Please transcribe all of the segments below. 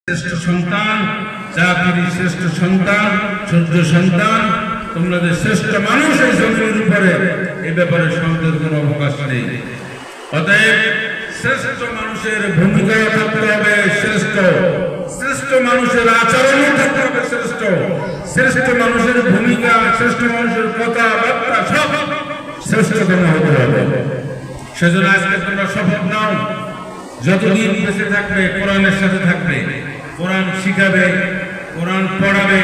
শ্রেষ্ঠ সন্তান, জাতির শ্রেষ্ঠ সন্তান, সূর্য সন্তান, তোমরা যে শ্রেষ্ঠ মানুষ এই জমির উপরে, এই ব্যাপারে সন্দেহের কোনো অবকাশ নেই। অতএব শ্রেষ্ঠ মানুষের ভূমিকা থাকতে হবে শ্রেষ্ঠ, শ্রেষ্ঠ মানুষের আচরণ থাকতে হবে শ্রেষ্ঠ, শ্রেষ্ঠ মানুষের ভূমিকা, শ্রেষ্ঠ মানুষের কথাবার্তা সব শ্রেষ্ঠতম হতে হবে। সেজন্য আজকে তোমরা শপথ নাও, যতদিন বেঁচে থাকবে কোরআনের সাথে থাকবে, কোরআন শিখাবে, কোরআন পড়াবে,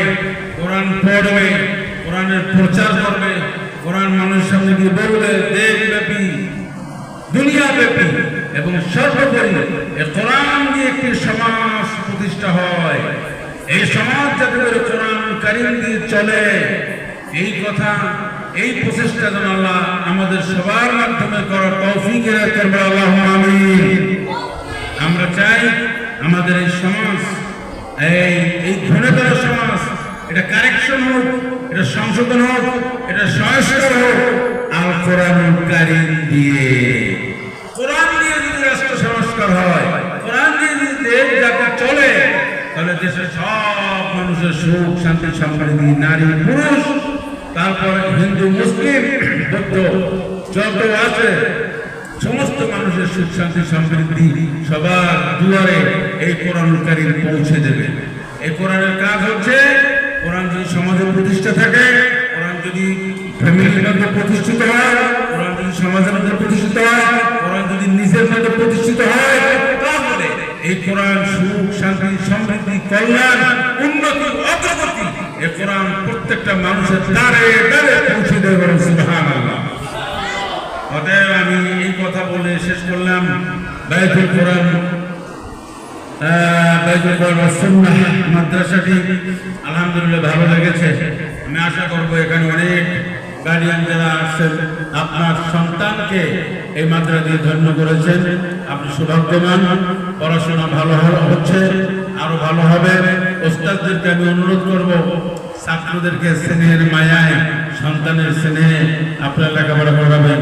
কোরআন পড়বে, কোরআনের প্রচার করবে, কোরআন মানুষের সামনে গিয়ে বলবে, দেশব্যাপী দুনিয়াব্যাপী এবং সর্বোপরি কোরআন দিয়ে একটি সমাজ প্রতিষ্ঠা হয়। এই সমাজ যাতে করে কোরআন কারীম দিয়ে চলে, এই কথা, এই প্রচেষ্টা যেন আল্লাহ আমাদের সবার মাধ্যমে করার তৌফিক এনায়েত করবেন। আল্লাহুম্মা আমিন। আমরা চাই আমাদের এই সমাজ, এই ঘনতর সমাজ, এটা কারেকশন হোক, এটা সংশোধন হোক, এটা সংস্কার হোক আল কোরআন কারীম দিয়ে। কোরআন দিয়ে যদি রাষ্ট্র সংস্কার হয়, কোরআন দিয়ে যদি দেশ জাতি চলে, তাহলে দেশের সব মানুষের সুখ শান্তি সমৃদ্ধি, নারী পুরুষ, তারপর হিন্দু মুসলিম বৌদ্ধ যত আছে সমস্ত মানুষের সুখ শান্তি সমৃদ্ধি সবার দুয়ারে এই কোরআন কারীম পৌঁছে দেবে। এই কোরআনের কাজ হচ্ছে, কোরআন যদি সমাজে প্রতিষ্ঠা থাকে, কোরআন যদি ফ্যামিলির মধ্যে প্রতিষ্ঠিত হয়, কোরআন যদি সমাজের মধ্যে প্রতিষ্ঠিত হয়, কোরআন যদি নিজের মধ্যে প্রতিষ্ঠিত হয়, তাহলে এই কোরআন সুখ শান্তি সমৃদ্ধি কল্যাণ উন্নতি অগ্রগতি এই কোরআন প্রত্যেকটা মানুষের দ্বারে দ্বারে পৌঁছে দেবে। সুবহানাল্লাহ। অতএব আমি এই কথা বলে শেষ করলাম। বাইতুল কোরআন সুন্নাহ মাদ্রাসাটি আলহামদুলিল্লাহ ভালো লেগেছে। আমি আশা করব এখানে অনেক গার্ডিয়ান যারা আসছেন, আপনার সন্তানকে এই মাদ্রাসা দিয়ে ধন্য করেছেন, আপনি সৌভাগ্যবান। পড়াশোনা ভালো হচ্ছে, আরো ভালো হবে। ওস্তাদদেরকে আমি অনুরোধ করব, ছাত্রদেরকে স্নেহের মায়ায়, সন্তানের স্নেহে আপনার লেখাপড়া করাবেন।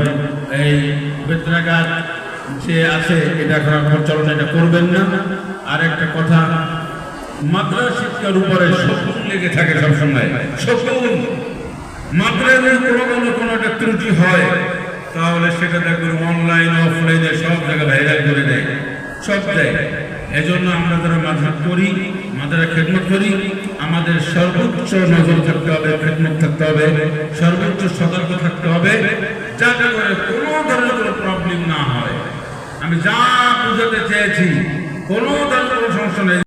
এই বেতনাঘাত যে আছে এটা এখন প্রচলন, এটা করবেন না। আর একটা কথা, মাদ্রাসা শিক্ষার উপরে শকুন লেগে থাকে সবসময়, শকুন। মাদ্রাসায় কোনো একটা ত্রুটি হয়, তাহলে সেটা দেখবেন অনলাইন অফলাইনে সব জায়গায় ভাইরাল করে দেয়, সব দেয়। এজন্য আমরা যারা মাদ্রাসা করি, মাদ্রাসা খেদমত করি, আমাদের সর্বোচ্চ নজর থাকতে হবে, খেদমত থাকতে হবে, সর্বোচ্চ সতর্ক থাকতে হবে, যাতে করে কোনো ধরনের কোনো প্রবলেম না হয়। আমি যা বুঝাতে চেয়েছি, কোনো ধরনের কোনো সমস্যা নেই।